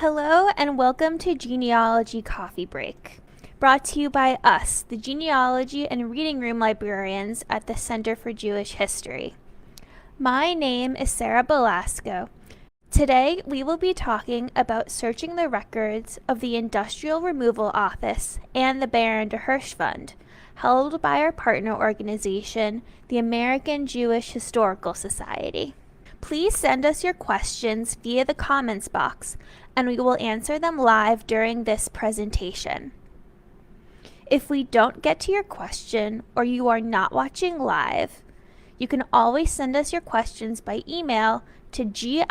Hello and welcome to Genealogy Coffee Break, brought to you by us, the Genealogy and Reading Room librarians at the Center for Jewish History. My name is Sarah Belasco. Today we will be talking about searching the records of the Industrial Removal Office and the Baron de Hirsch Fund, held by our partner organization, the American Jewish Historical Society. Please send us your questions via the comments box, and we will answer them live during this presentation. If we don't get to your question or you are not watching live, you can always send us your questions by email to gi@cjh.org.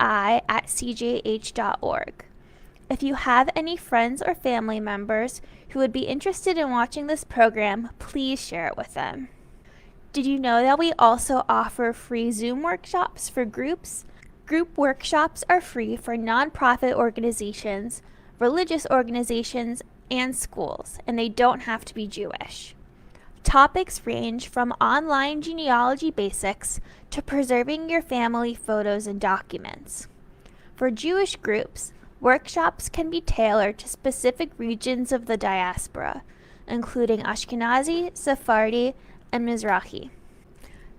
If you have any friends or family members who would be interested in watching this program, please share it with them. Did you know that we also offer free Zoom workshops for groups? Group workshops are free for nonprofit organizations, religious organizations, and schools, and they don't have to be Jewish. Topics range from online genealogy basics to preserving your family photos and documents. For Jewish groups, workshops can be tailored to specific regions of the diaspora, including Ashkenazi, Sephardi, and Mizrahi.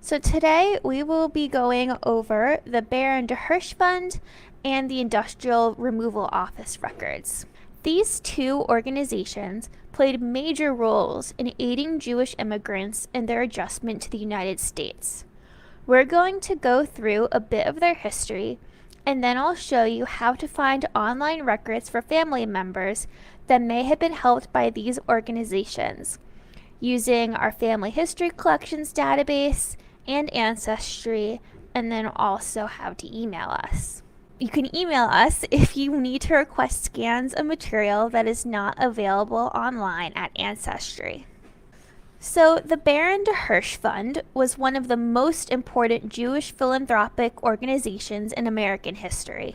So today we will be going over the Baron de Hirsch Fund and the Industrial Removal Office records. These two organizations played major roles in aiding Jewish immigrants in their adjustment to the United States. We're going to go through a bit of their history, and then I'll show you how to find online records for family members that may have been helped by these organizations, using our Family History Collections database and Ancestry, and then also how to email us. You can email us if you need to request scans of material that is not available online at Ancestry. So the Baron de Hirsch Fund was one of the most important Jewish philanthropic organizations in American history.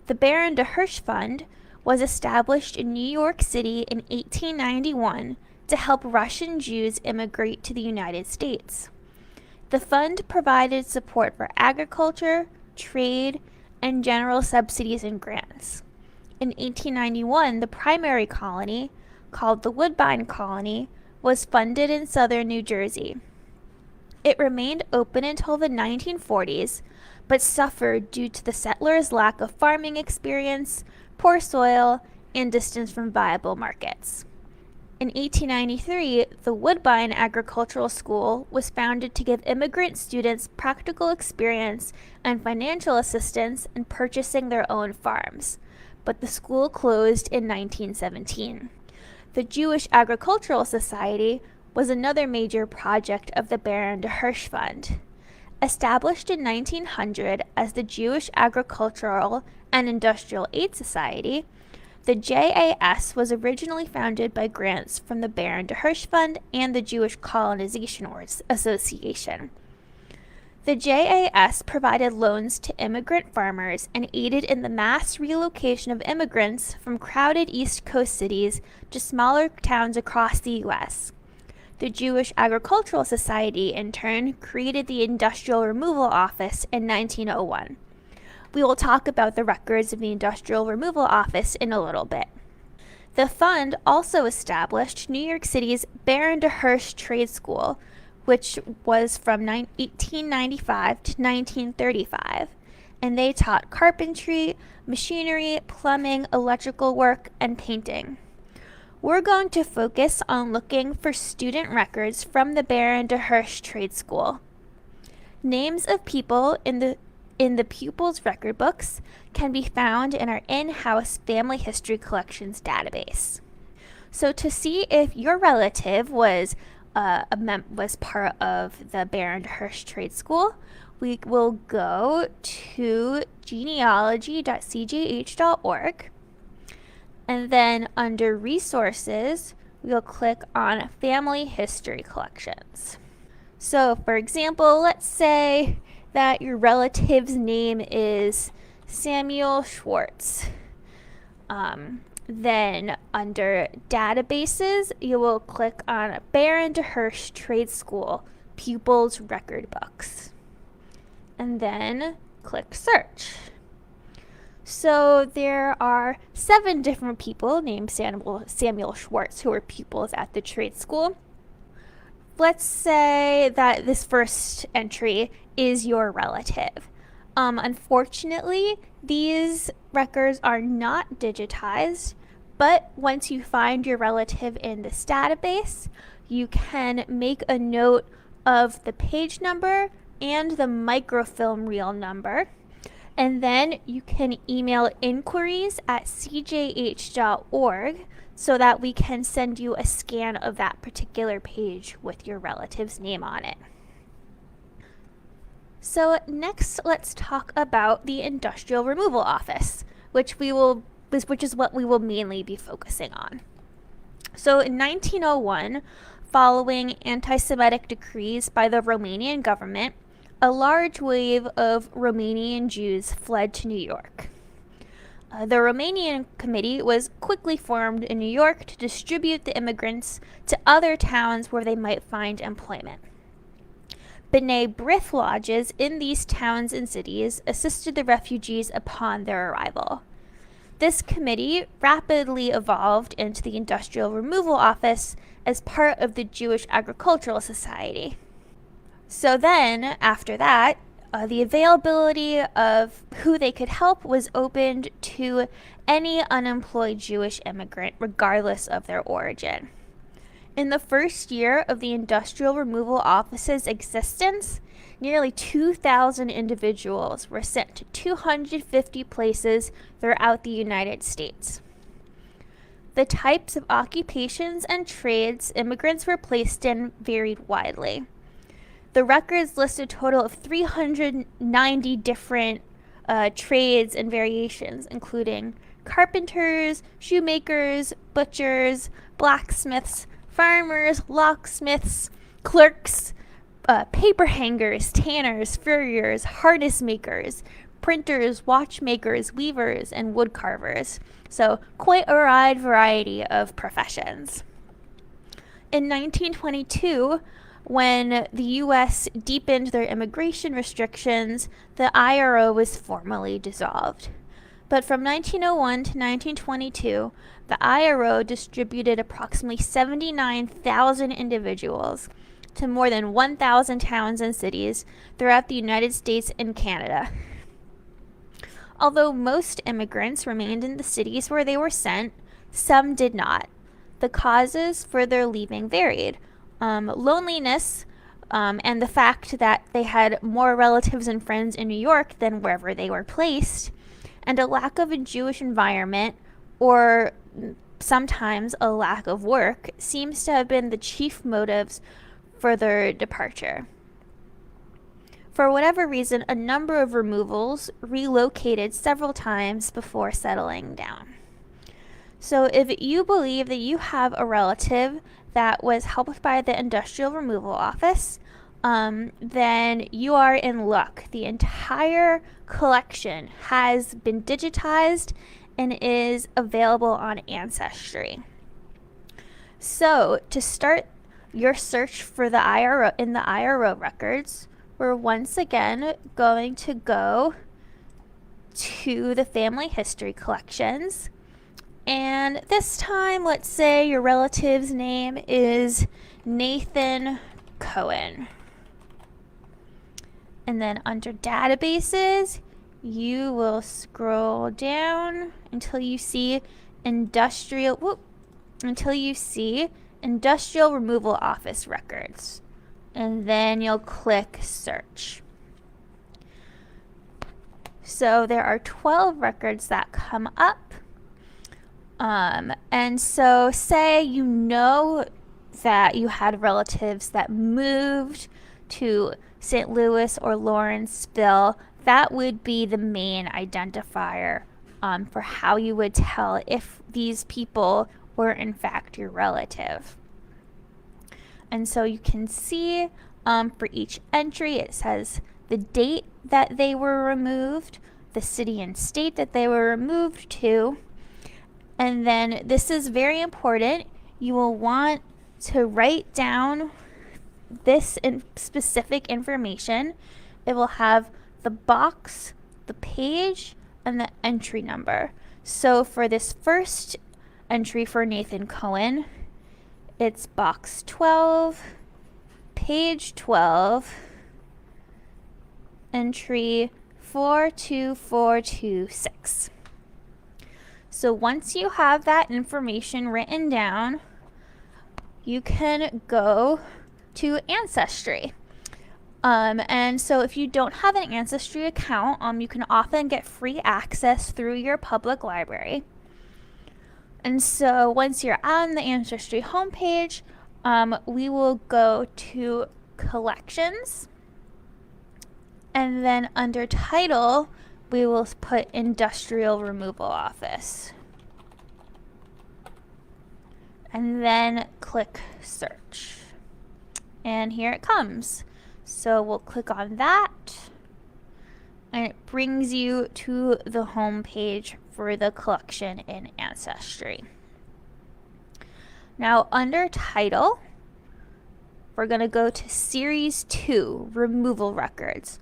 The Baron de Hirsch Fund was established in New York City in 1891 to help Russian Jews immigrate to the United States. The fund provided support for agriculture, trade, and general subsidies and grants. In 1891, the primary colony, called the Woodbine Colony, was funded in southern New Jersey. It remained open until the 1940s, but suffered due to the settlers' lack of farming experience, poor soil, and distance from viable markets. In 1893, the Woodbine Agricultural School was founded to give immigrant students practical experience and financial assistance in purchasing their own farms, but the school closed in 1917. The Jewish Agricultural Society was another major project of the Baron de Hirsch Fund. Established in 1900 as the Jewish Agricultural and Industrial Aid Society, the JAS was originally founded by grants from the Baron de Hirsch Fund and the Jewish Colonization Association. The JAS provided loans to immigrant farmers and aided in the mass relocation of immigrants from crowded East Coast cities to smaller towns across the U.S. The Jewish Agricultural Society, in turn, created the Industrial Removal Office in 1901. We will talk about the records of the Industrial Removal Office in a little bit. The fund also established New York City's Baron de Hirsch Trade School, which was from 1895 to 1935, and they taught carpentry, machinery, plumbing, electrical work, and painting. We're going to focus on looking for student records from the Baron de Hirsch Trade School. Names of people in the pupils' record books can be found in our in-house Family History Collections database. So to see if your relative was part of the Baron de Hirsch Trade School, we will go to genealogy.cjh.org, and then under Resources, we'll click on Family History Collections. So for example, let's say that your relative's name is Samuel Schwartz. Then under Databases, you will click on Baron de Hirsch Trade School Pupils Record Books, and then click Search. So there are 7 different people named Samuel Schwartz who were pupils at the trade school. Let's say that this first entry is your relative. Unfortunately, these records are not digitized, but once you find your relative in this database, you can make a note of the page number and the microfilm reel number. And then you can email inquiries@cjh.org so that we can send you a scan of that particular page with your relative's name on it. So next, let's talk about the Industrial Removal Office, which is what we will mainly be focusing on. So in 1901, following anti-Semitic decrees by the Romanian government, a large wave of Romanian Jews fled to New York. The Romanian Committee was quickly formed in New York to distribute the immigrants to other towns where they might find employment. B'nai B'rith lodges in these towns and cities assisted the refugees upon their arrival. This committee rapidly evolved into the Industrial Removal Office as part of the Jewish Agricultural Society. So then, after that, the availability of who they could help was opened to any unemployed Jewish immigrant, regardless of their origin. In the first year of the Industrial Removal Office's existence, nearly 2,000 individuals were sent to 250 places throughout the United States. The types of occupations and trades immigrants were placed in varied widely. The records list a total of 390 different trades and variations, including carpenters, shoemakers, butchers, blacksmiths, farmers, locksmiths, clerks, paper hangers, tanners, furriers, harness makers, printers, watchmakers, weavers, and wood carvers. So quite a wide variety of professions. In 1922, when the U.S. deepened their immigration restrictions, the IRO was formally dissolved. But from 1901 to 1922, the IRO distributed approximately 79,000 individuals to more than 1,000 towns and cities throughout the United States and Canada. Although most immigrants remained in the cities where they were sent, some did not. The causes for their leaving varied. Loneliness, and the fact that they had more relatives and friends in New York than wherever they were placed, and a lack of a Jewish environment, or sometimes a lack of work, seems to have been the chief motives for their departure. For whatever reason, a number of removals relocated several times before settling down. So if you believe that you have a relative that was helped by the Industrial Removal Office, then you are in luck. The entire collection has been digitized and is available on Ancestry. So to start your search for the IRO in the IRO records, we're once again going to go to the family history collections. And this time, let's say your relative's name is Nathan Cohen. And then under databases, you will scroll down until you see Industrial Removal Office records. And then you'll click search. So there are 12 records that come up. And so say you know that you had relatives that moved to St. Louis or Lawrenceville, that would be the main identifier for how you would tell if these people were in fact your relative. And so you can see for each entry it says the date that they were removed, the city and state that they were removed to, and then this is very important. You will want to write down this specific information. It will have the box, the page, and the entry number. So for this first entry for Nathan Cohen, it's box 12, page 12, entry 42426. So once you have that information written down, you can go to Ancestry. And so if you don't have an Ancestry account, you can often get free access through your public library. And so once you're on the Ancestry homepage, we will go to Collections, and then under Title, we will put Industrial Removal Office. And then click Search. And here it comes. So we'll click on that, and it brings you to the home page for the collection in Ancestry. Now under Title, we're going to go to Series 2, Removal Records.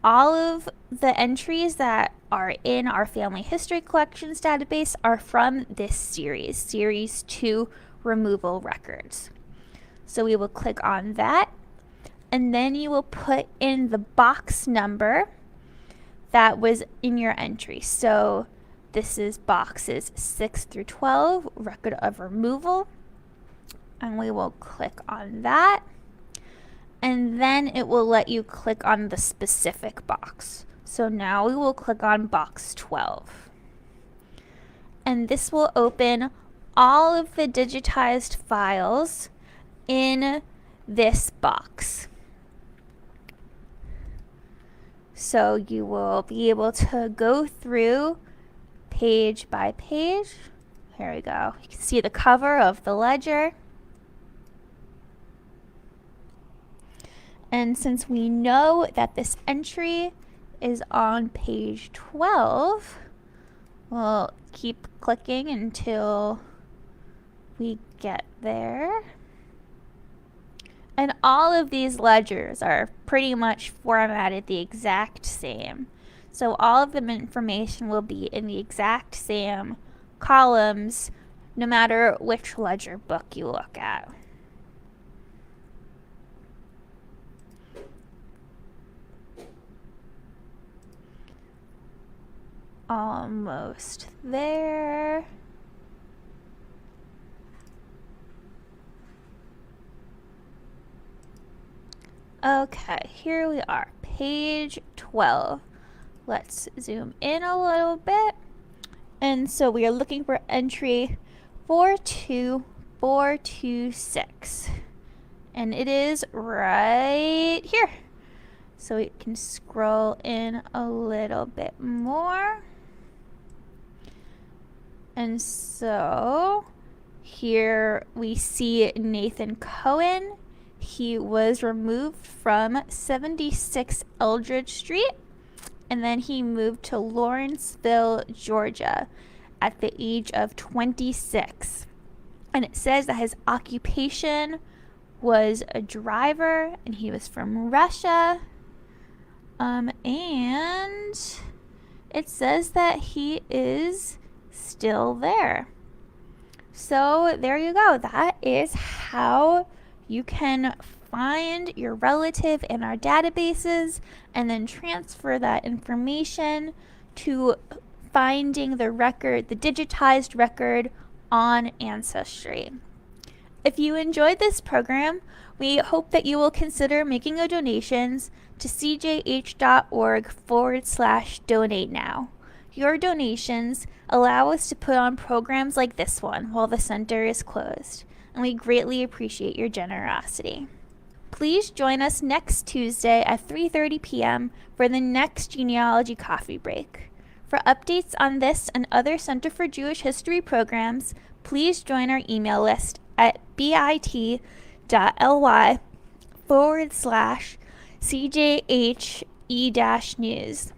All of the entries that are in our Family History Collections database are from this series, Series 2, Removal Records. So we will click on that, and then you will put in the box number that was in your entry. So this is boxes 6 through 12, record of removal, and we will click on that, and then it will let you click on the specific box. So now we will click on box 12, and this will open all of the digitized files in this box. So you will be able to go through page by page. Here we go. You can see the cover of the ledger. And since we know that this entry is on page 12, we'll keep clicking until we get there. And all of these ledgers are pretty much formatted the exact same. So all of the information will be in the exact same columns, no matter which ledger book you look at. Almost there. Okay, here we are, page 12. Let's zoom in a little bit. And so we are looking for entry 42426. And it is right here. So we can scroll in a little bit more. And so here we see Nathan Cohen. He was removed from 76 Eldridge Street, and then he moved to Lawrenceville, Georgia at the age of 26. And it says that his occupation was a driver, and he was from Russia. And it says that he is still there. So there you go. That is how you can find your relative in our databases and then transfer that information to finding the record, the digitized record on Ancestry. If you enjoyed this program, we hope that you will consider making a donations to cjh.org/donate now. Your donations allow us to put on programs like this one while the center is closed, and we greatly appreciate your generosity. Please join us next Tuesday at 3:30 p.m. for the next Genealogy Coffee Break. For updates on this and other Center for Jewish History programs, please join our email list at bit.ly/CJHE-news.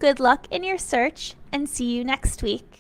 Good luck in your search, and see you next week.